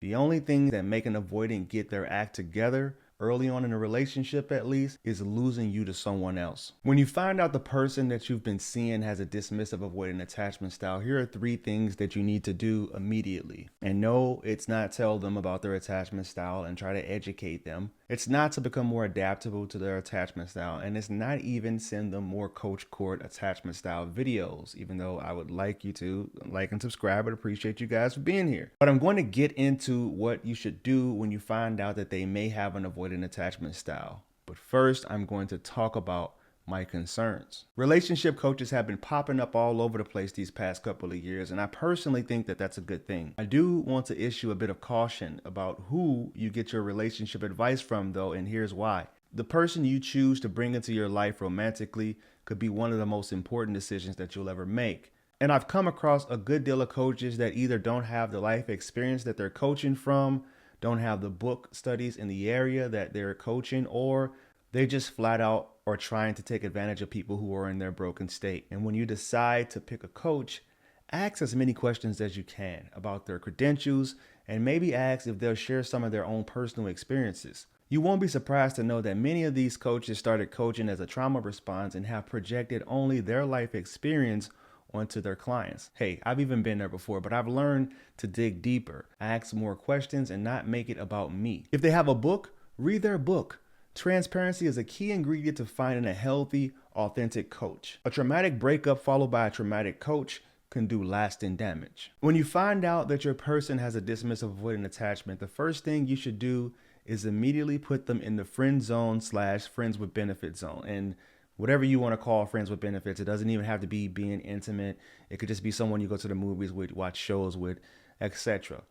The only thing that make an avoidant get their act together early on in a relationship at least is losing you to someone else. When you find out the person that you've been seeing has a dismissive avoidant attachment style, here are 3 things that you need to do immediately. And no, it's not tell them about their attachment style and try to educate them. It's not to become more adaptable to their attachment style, and it's not even send them more Coach Court attachment style videos, even though I would like you to like and subscribe. I'd appreciate you guys for being here. But I'm going to get into what you should do when you find out that they may have an avoidant attachment style. But first, I'm going to talk about my concerns. Relationship coaches have been popping up all over the place these past couple of years, and I personally think that that's a good thing. I do want to issue a bit of caution about who you get your relationship advice from, though, and here's why. The person you choose to bring into your life romantically could be one of the most important decisions that you'll ever make. And I've come across a good deal of coaches that either don't have the life experience that they're coaching from, don't have the book studies in the area that they're coaching, or they just flat out are trying to take advantage of people who are in their broken state. And when you decide to pick a coach, ask as many questions as you can about their credentials, and maybe ask if they'll share some of their own personal experiences. You won't be surprised to know that many of these coaches started coaching as a trauma response and have projected only their life experience onto their clients. Hey, I've even been there before, but I've learned to dig deeper, ask more questions, and not make it about me. If they have a book, read their book. Transparency is a key ingredient to finding a healthy, authentic coach. A traumatic breakup followed by a traumatic coach can do lasting damage. When you find out that your person has a dismissive avoidant attachment, the first thing you should do is immediately put them in the friend zone / friends with benefit zone. And whatever you want to call friends with benefits, it doesn't even have to be being intimate. It could just be someone you go to the movies with, watch shows with, etc.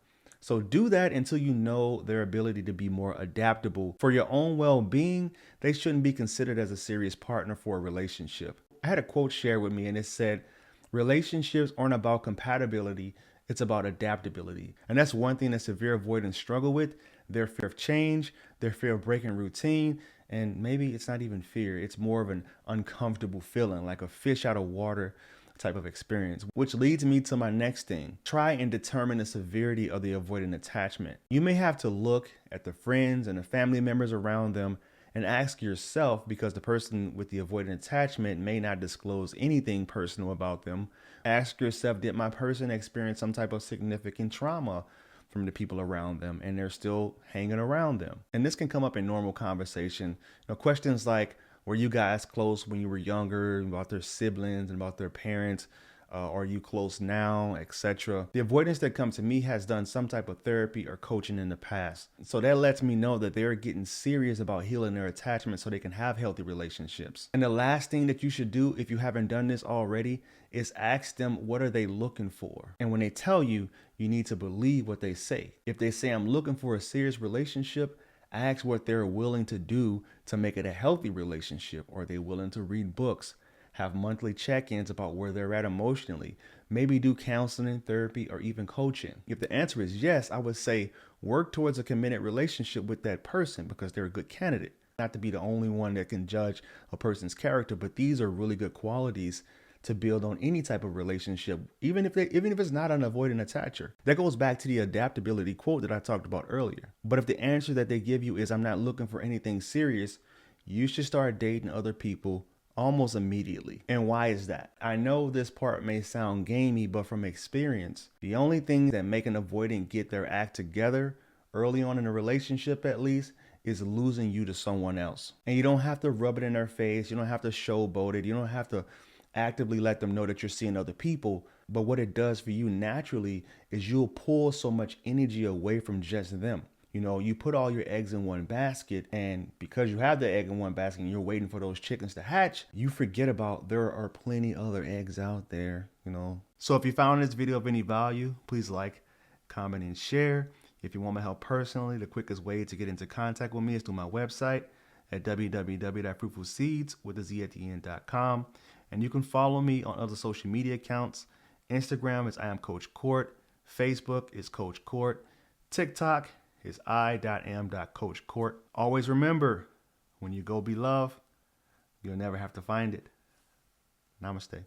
So do that until you know their ability to be more adaptable. For your own well-being, they shouldn't be considered as a serious partner for a relationship. I had a quote shared with me and it said, relationships aren't about compatibility, it's about adaptability. And that's one thing that severe avoidants struggle with, their fear of change, their fear of breaking routine, and maybe it's not even fear, it's more of an uncomfortable feeling, like a fish out of water type of experience, which leads me to my next thing. Try and determine the severity of the avoidant attachment. You may have to look at the friends and the family members around them and ask yourself, because the person with the avoidant attachment may not disclose anything personal about them, ask yourself, did my person experience some type of significant trauma from the people around them and they're still hanging around them? And this can come up in normal conversation. Questions like, were you guys close when you were younger, about their siblings and about their parents? Are you close now, etc. The avoidance that comes to me has done some type of therapy or coaching in the past. So that lets me know that they're getting serious about healing their attachment so they can have healthy relationships. And the last thing that you should do, if you haven't done this already, is ask them, what are they looking for? And when they tell you, you need to believe what they say. If they say, I'm looking for a serious relationship, ask what they're willing to do to make it a healthy relationship. Are they willing to read books? Have monthly check-ins about where they're at emotionally, maybe do counseling, therapy, or even coaching? If the answer is yes, I would say work towards a committed relationship with that person because they're a good candidate. Not to be the only one that can judge a person's character, but these are really good qualities to build on any type of relationship, even if it's not an avoidant attacher. That goes back to the adaptability quote that I talked about earlier. But if the answer that they give you is, I'm not looking for anything serious, you should start dating other people almost immediately. And why is that? I know this part may sound gamey, but from experience, the only thing that make an avoidant get their act together early on in a relationship at least is losing you to someone else. And you don't have to rub it in their face. You don't have to showboat it. You don't have to actively let them know that you're seeing other people. But what it does for you naturally is you'll pull so much energy away from just them. You put all your eggs in one basket, and because you have the egg in one basket and you're waiting for those chickens to hatch, you forget about there are plenty other eggs out there, So if you found this video of any value, please like, comment, and share. If you want my help personally, the quickest way to get into contact with me is through my website at www.fruitfulseeds.com. And you can follow me on other social media accounts. Instagram is I am Coach Court. Facebook is Coach Court. TikTok is I.am.coachcourt. Always remember, when you go be love, you'll never have to find it. Namaste.